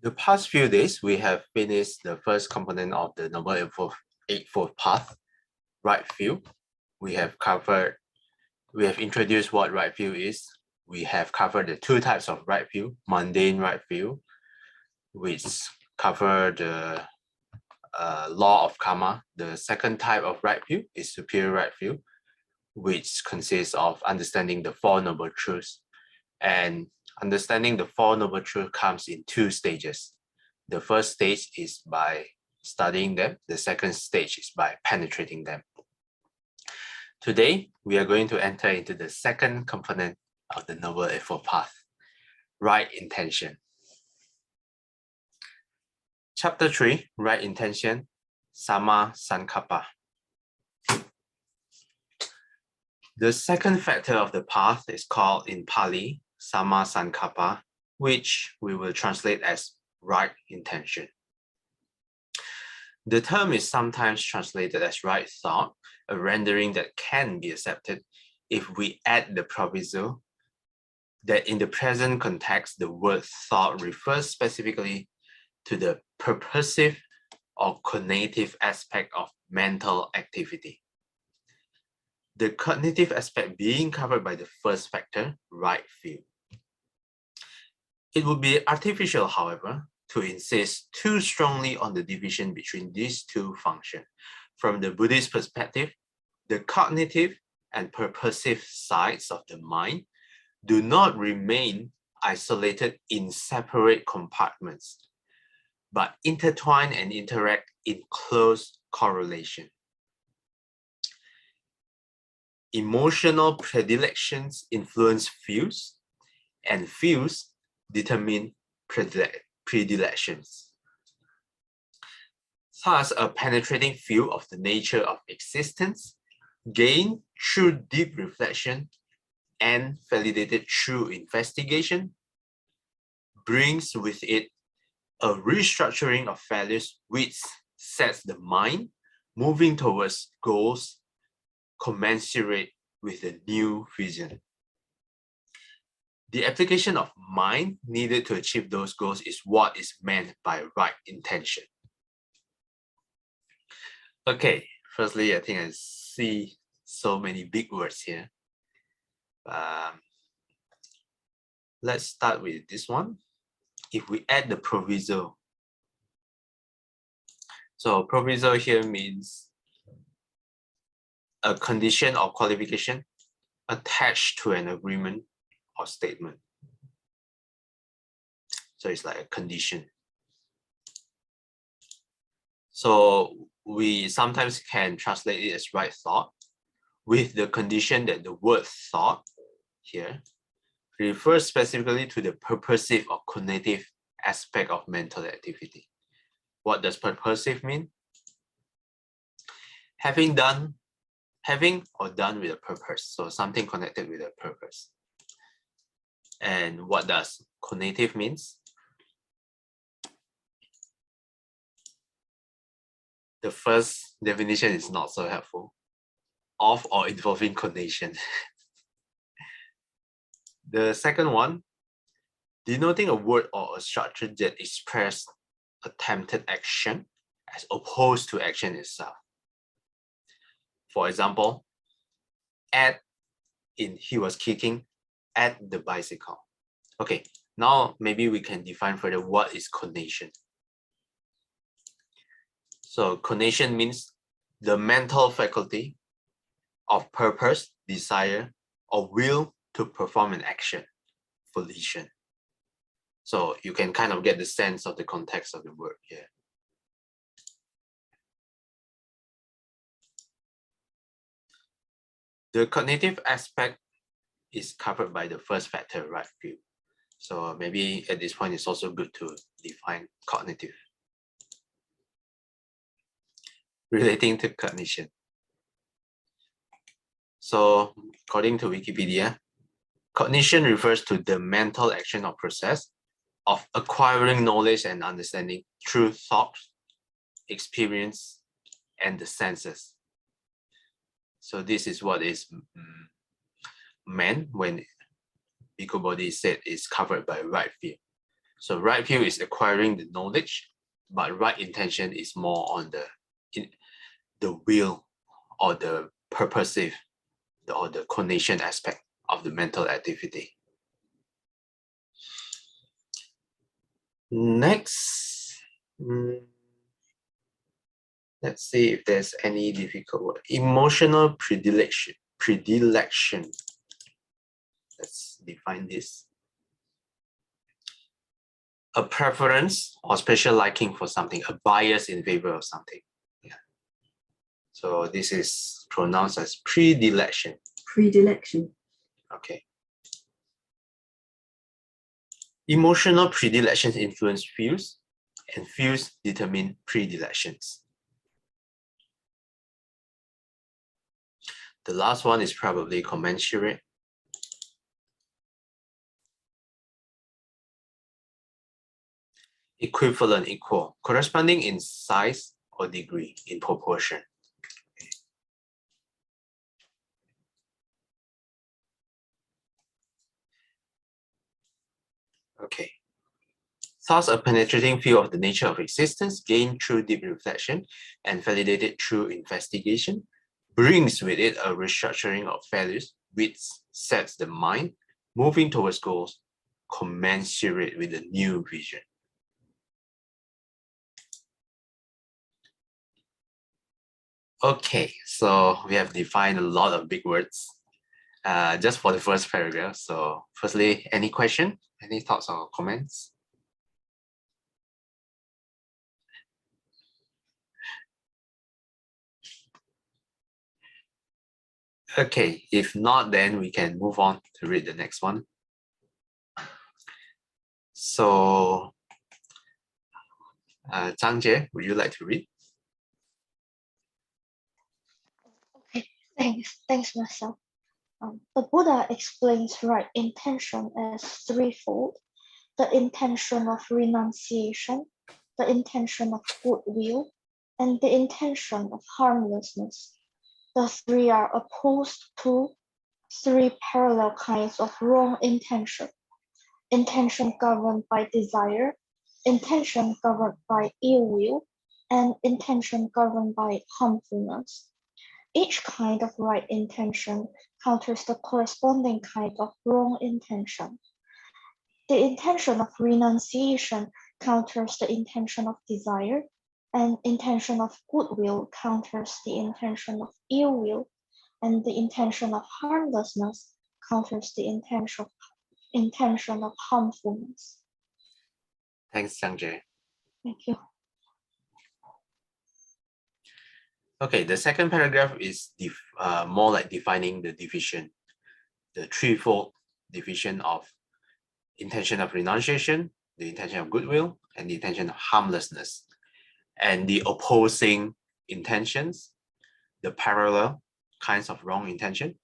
The past few days, we have finished the first component of the Noble Eightfold Path, right view. We have introduced what right view is. We have covered the two types of right view: mundane right view, which cover the law of karma. The second type of right view is superior right view, which consists of understanding the Four Noble Truths. And understanding the Four Noble Truths comes in two stages. The first stage is by studying them. The second stage is by penetrating them. Today, we are going to enter into the second component of the Noble Eightfold Path, right intention. Chapter 3, right intention, Sama Sankappa. The second factor of the path is called in Pali, Sama Sankappa, which we will translate as right intention. The term is sometimes translated as right thought, a rendering that can be accepted if we add the proviso that in the present context, the word thought refers specifically to the purposive or cognitive aspect of mental activity. The cognitive aspect being covered by the first factor, right view. It would be artificial, however, to insist too strongly on the division between these two functions. From the Buddhist perspective, the cognitive and purposive sides of the mind do not remain isolated in separate compartments, but intertwine and interact in close correlation. Emotional predilections influence views, and views determine predilections. Thus, a penetrating view of the nature of existence, gained through deep reflection and validated through investigation, brings with it a restructuring of values which sets the mind moving towards goals commensurate with the new vision. The application of mind needed to achieve those goals is what is meant by right intention. Okay, firstly, I think I see so many big words here. Let's start with this one. If we add the proviso, so proviso here means a condition or qualification attached to an agreement or statement. So it's like a condition. So we sometimes can translate it as right thought with the condition that the word thought here refers specifically to the purposive or cognitive aspect of mental activity. What does purposive mean? Having or done with a purpose, so something connected with a purpose. And what does cognitive means? The first definition is not so helpful. Of or involving cognition. The second one, denoting a word or a structure that expresses attempted action as opposed to action itself. For example, he was kicking at the bicycle. Okay, now maybe we can define further what is cognition. So cognition means the mental faculty of purpose, desire, or will to perform an action, volition. So you can kind of get the sense of the context of the word here. The cognitive aspect is covered by the first factor, right view. So maybe at this point, it's also good to define cognitive. Relating to cognition. So according to Wikipedia, cognition refers to the mental action or process of acquiring knowledge and understanding through thought, experience, and the senses. So this is what is meant when Bhikkhu Bodhi said is covered by right view. So right view is acquiring the knowledge, but right intention is more on the will or the purposive or the cognition aspect of the mental activity. Next, let's see if there's any difficult word. Emotional predilection. Predilection. Let's define this. A preference or special liking for something, a bias in favor of something. Yeah. So this is pronounced as predilection. Predilection. Okay. Emotional predilections influence views, and views determine predilections. The last one is probably commensurate. Equivalent, equal, corresponding in size or degree, in proportion. Okay. Thus, a penetrating view of the nature of existence gained through deep reflection and validated through investigation brings with it a restructuring of values which sets the mind moving towards goals commensurate with the new vision. Okay, so we have defined a lot of big words just for the first paragraph. So firstly, any question, any thoughts or comments? Okay, if not, then we can move on to read the next one. So, Zhang Jie, would you like to read? Okay, thanks, Marcel. The Buddha explains right intention as threefold: the intention of renunciation, the intention of goodwill, and the intention of harmlessness. The three are opposed to three parallel kinds of wrong intention: intention governed by desire, intention governed by ill will, and intention governed by harmfulness. Each kind of right intention counters the corresponding kind of wrong intention. The intention of renunciation counters the intention of desire, and intention of goodwill counters the intention of ill will, and the intention of harmlessness counters the intention of harmfulness. Thanks, Zhang Jie. Thank you. Okay, the second paragraph is more like defining the division, the threefold division of intention of renunciation, the intention of goodwill, and the intention of harmlessness. And the opposing intentions, the parallel kinds of wrong intention,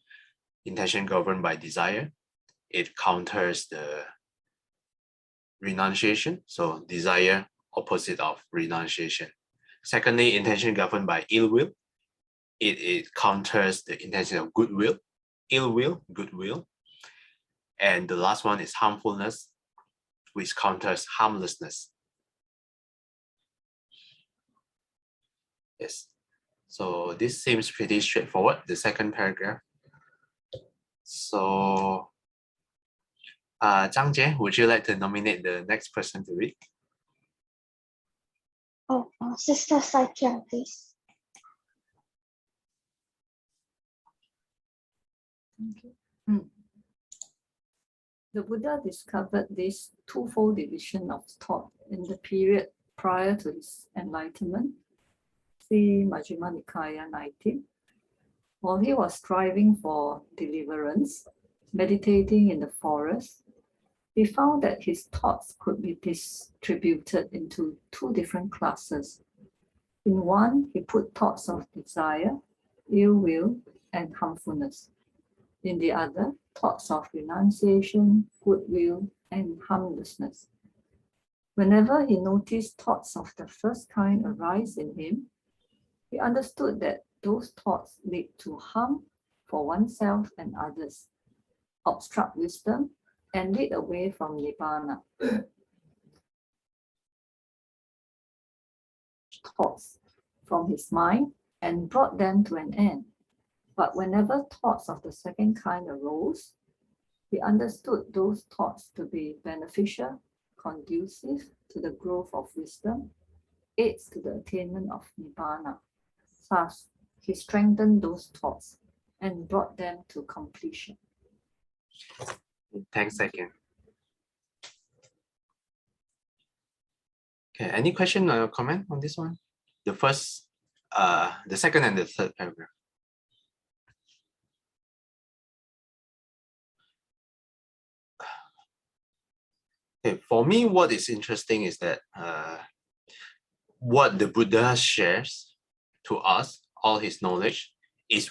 intention governed by desire, it counters the renunciation, so desire opposite of renunciation. Secondly, intention governed by ill will, it counters the intention of goodwill, ill will, goodwill. And the last one is harmfulness, which counters harmlessness. Yes, so this seems pretty straightforward, the second paragraph. So, Zhang Jie, would you like to nominate the next person to read? Oh, Sister Saikian, please. Thank you. The Buddha discovered this twofold division of thought in the period prior to his enlightenment, see Majjhima Nikaya 19. While he was striving for deliverance, meditating in the forest, he found that his thoughts could be distributed into two different classes. In one, he put thoughts of desire, ill will, and harmfulness. In the other, thoughts of renunciation, goodwill, and harmlessness. Whenever he noticed thoughts of the first kind arise in him, he understood that those thoughts lead to harm for oneself and others, obstruct wisdom, and lead away from Nibbana. thoughts from his mind and brought them to an end. But whenever thoughts of the second kind arose, he understood those thoughts to be beneficial, conducive to the growth of wisdom, aids to the attainment of nibbana. Thus, he strengthened those thoughts and brought them to completion. Thanks again. Okay, any question or comment on this one? The second and the third paragraph. Okay, for me, what is interesting is that what the Buddha shares to us, all his knowledge, is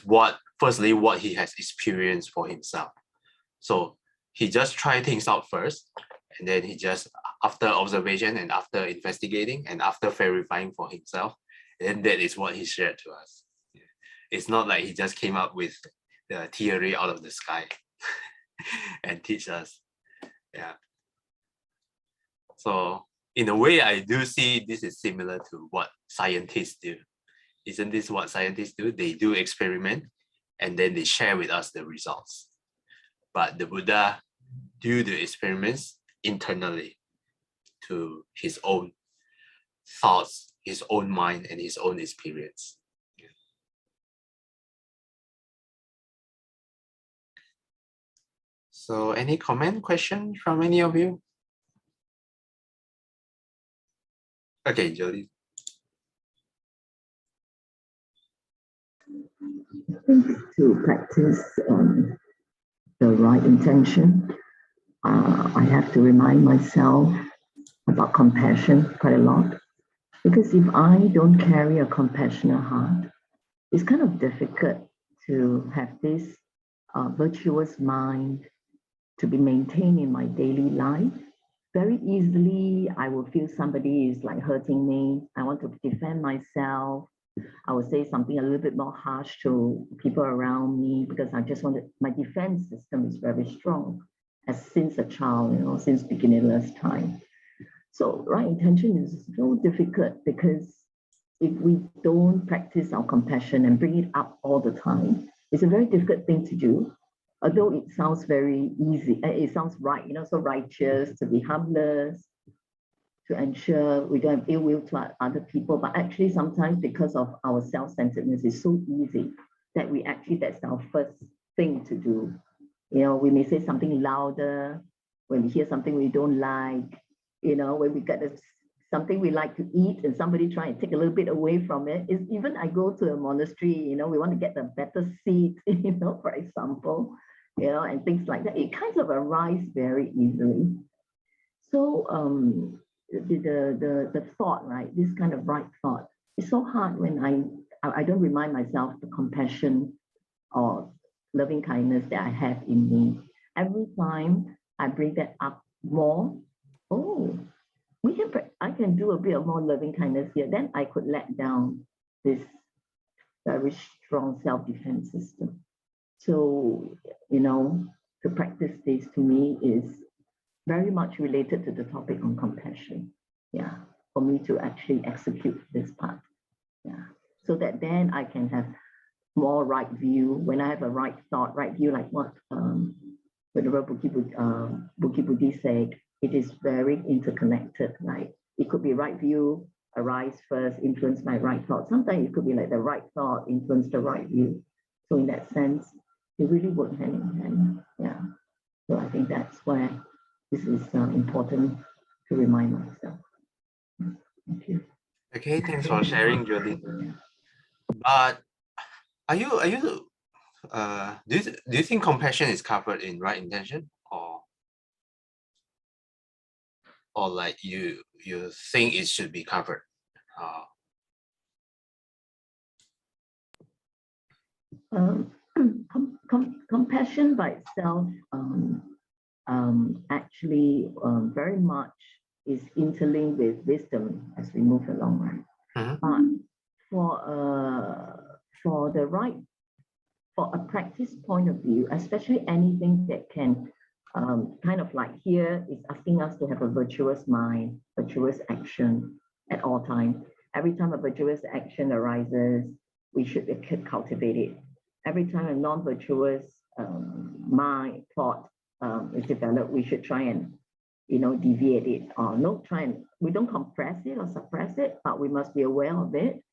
firstly, what he has experienced for himself. So he just tried things out first, and then he just, after observation and after investigating and after verifying for himself, then that is what he shared to us. It's not like he just came up with the theory out of the sky and teach us. Yeah. So in a way, I do see this is similar to what scientists do. Isn't this what scientists do? They do experiment and then they share with us the results. But the Buddha do the experiments internally to his own thoughts, his own mind, and his own experience. Yeah. So any comment, question from any of you? Okay, Jody. I think to practice the right intention, I have to remind myself about compassion quite a lot. Because if I don't carry a compassionate heart, it's kind of difficult to have this virtuous mind to be maintained in my daily life. Very easily, I will feel somebody is like hurting me. I want to defend myself. I would say something a little bit more harsh to people around me because I just wanted, my defense system is very strong as since a child, since beginnerless time. So right intention is so difficult because if we don't practice our compassion and bring it up all the time, it's a very difficult thing to do. Although it sounds very easy, it sounds right, so righteous, to be harmless, to ensure we don't have ill will to other people. But actually sometimes because of our self-centeredness, it's so easy that that's our first thing to do. We may say something louder when we hear something we don't like, when we get something we like to eat and somebody try and take a little bit away from it. It's even I go to a monastery, we want to get a better seat, for example, and things like that. It kind of arises very easily. So the thought, right, this kind of right thought, it's so hard when I don't remind myself the compassion or loving kindness that I have in me. Every time I bring that up more, I can do a bit of more loving kindness here. Then I could let down this very strong self-defense system. So, to practice this to me is very much related to the topic on compassion. Yeah, for me to actually execute this part. Yeah, so that then I can have more right view. When I have a right thought, right view, like what Venerable Bukit Budi said, it is very interconnected, right? It could be right view arise first, influenced by right thought. Sometimes it could be like the right thought influenced the right view. So in that sense, it really work hand in hand. Yeah. So I think that's where this is important to remind myself. Thank you. Okay, thanks for sharing, Jody. But do you think compassion is covered in right intention, or like you think it should be covered? Compassion by itself actually very much is interlinked with wisdom as we move along, right? Mm-hmm. But for a practice point of view, especially anything that can kind of like here is asking us to have a virtuous mind, virtuous action at all times. Every time a virtuous action arises, we should cultivate it. Every time a non-virtuous mind thought is developed, we should try and deviate it, or we don't compress it or suppress it, but we must be aware of it.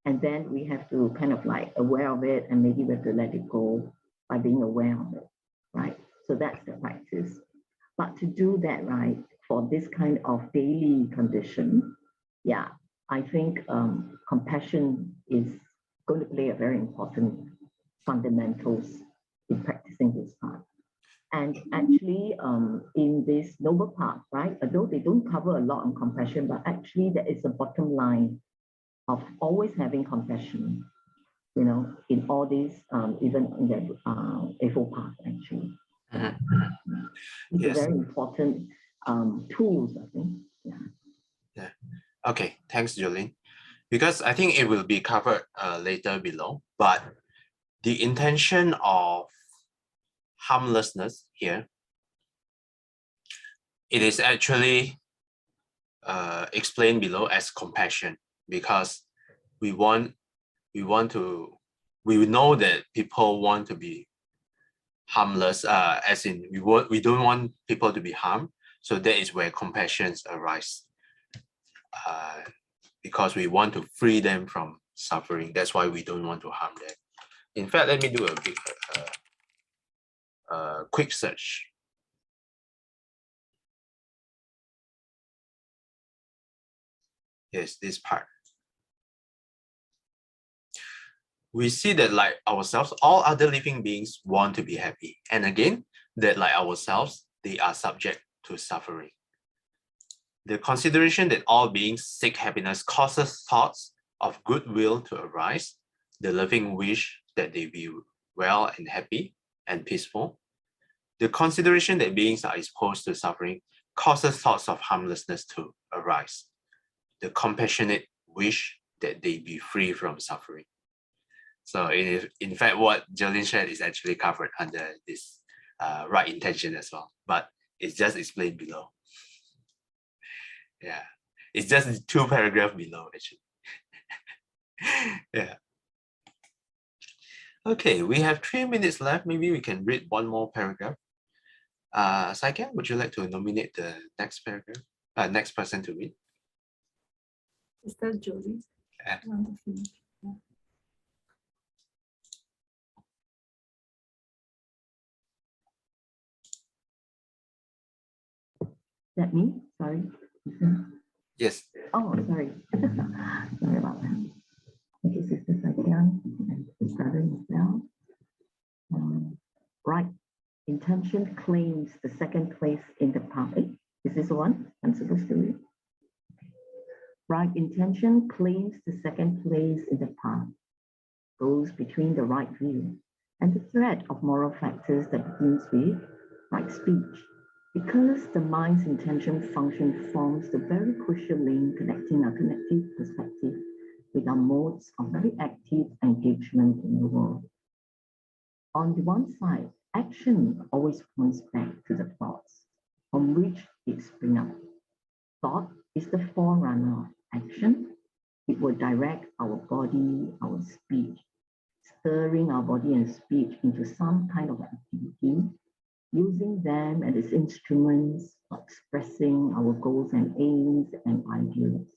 And then we have to kind of like aware of it, and maybe we have to let it go by being aware of it, right? So that's the practice. But to do that, right, for this kind of daily condition, yeah, I think compassion is going to play a very important fundamentals in practicing this part. And actually, in this noble path, right, although they don't cover a lot on compassion, but actually there is a bottom line of always having compassion, in all these, even in the Eightfold path, actually. It's Yes. a very important tools, I think. Yeah. Okay, thanks, Jolene. Because I think it will be covered later below, but the intention of harmlessness here, it is actually explained below as compassion, because we know that people want to be harmless, as in we don't want people to be harmed. So that is where compassions arise, because we want to free them from suffering. That's why we don't want to harm them. In fact, let me do a big quick search. Yes, this part. We see that like ourselves, all other living beings want to be happy. And again, that like ourselves, they are subject to suffering. The consideration that all beings seek happiness causes thoughts of goodwill to arise, the loving wish that they be well and happy and peaceful. The consideration that beings are exposed to suffering causes thoughts of harmlessness to arise, the compassionate wish that they be free from suffering. So in fact, what Jolene shared is actually covered under this right intention as well, but it's just explained below. Yeah, it's just 2 paragraphs below actually. Yeah. Okay, we have 3 minutes left. Maybe we can read one more paragraph. Saikia, would you like to nominate the next paragraph? Next person to read? Is that Jolie? Yeah. That me? Sorry. Yes. Oh, sorry. Sorry about that. Okay, Sister Saikian and Sister Michelle. Right. Intention claims the second place in the path. Is this the one I'm supposed to read? Right intention claims the second place in the path, goes between the right view and the thread of moral factors that begins with right speech. Because the mind's intention function forms the very crucial link connecting our connective perspective with our modes of very active engagement in the world. On the one side, action always points back to the thoughts from which it springs up. Thought is the forerunner of action. It will direct our body, our speech, stirring our body and speech into some kind of activity, using them as instruments for expressing our goals and aims and ideals.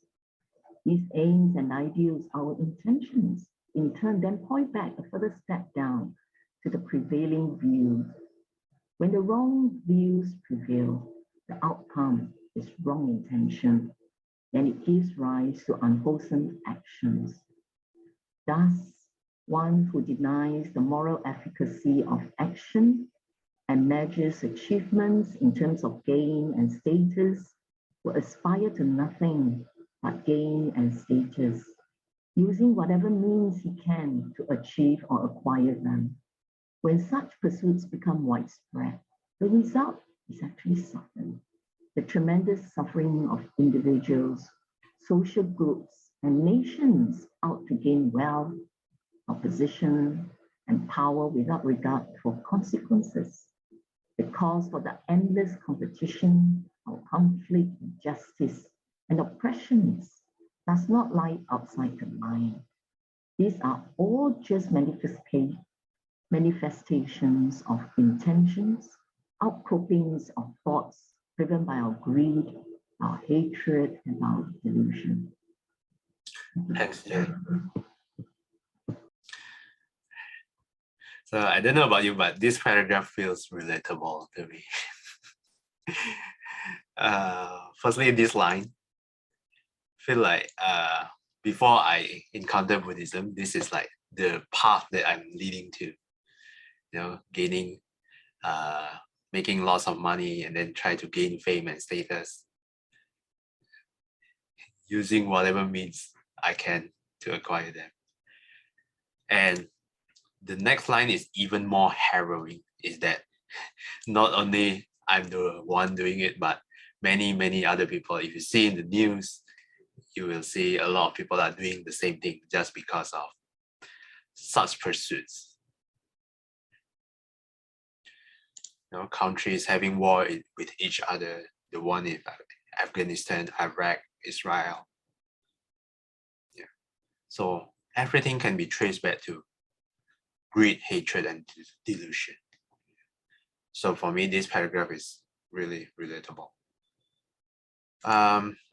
These aims and ideals, our intentions, in turn then point back a further step down to the prevailing views. When the wrong views prevail, the outcome is wrong intention, then it gives rise to unwholesome actions. Thus, one who denies the moral efficacy of action and measures achievements in terms of gain and status will aspire to nothing but gain and status, using whatever means he can to achieve or acquire them. When such pursuits become widespread, the result is actually suffering. The tremendous suffering of individuals, social groups, and nations out to gain wealth, or position, and power without regard for consequences. The cause for the endless competition, or conflict, injustice, and oppressions does not lie outside the mind. These are all just manifestations of intentions, outcroppings of thoughts driven by our greed, our hatred, and our delusion. Thanks, Jay. So I don't know about you, but this paragraph feels relatable to me. Firstly, this line, feel like before I encounter Buddhism, this is like the path that I'm leading to, gaining, making lots of money and then try to gain fame and status, using whatever means I can to acquire them. And the next line is even more harrowing, is that not only I'm the one doing it, but many other people. If you see in the news, you will see a lot of people are doing the same thing just because of such pursuits. Countries having war with each other, the one in Afghanistan, Iraq, Israel. Yeah. So everything can be traced back to greed, hatred, and delusion. So for me, this paragraph is really relatable.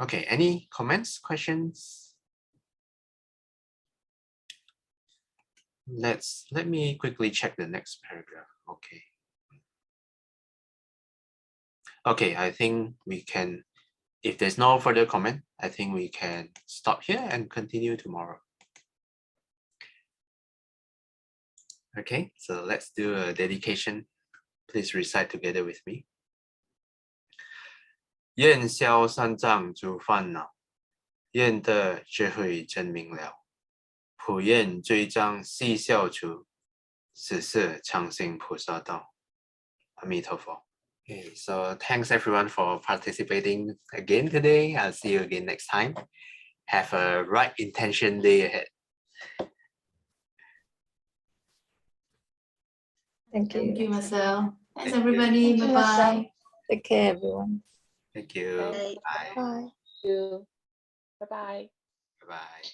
Okay, any comments, questions? Let me quickly check the next paragraph. Okay, I think we can, if there's no further comment, I think we can stop here and continue tomorrow. Okay, so let's do a dedication. Please recite together with me. 愿消三障诸烦恼，愿得智慧真明了。普愿罪障悉消除，此是常行菩萨道。阿弥陀佛。Okay, so thanks everyone for participating again today. I'll see you again next time. Have a right intention day ahead. Thank you. Thank you, Marcel. Thanks, Thank you. everybody. Thank you, Marcel. Bye-bye. Take care, everyone. Thank you. Bye. Bye. Bye. You. Bye-bye. Bye.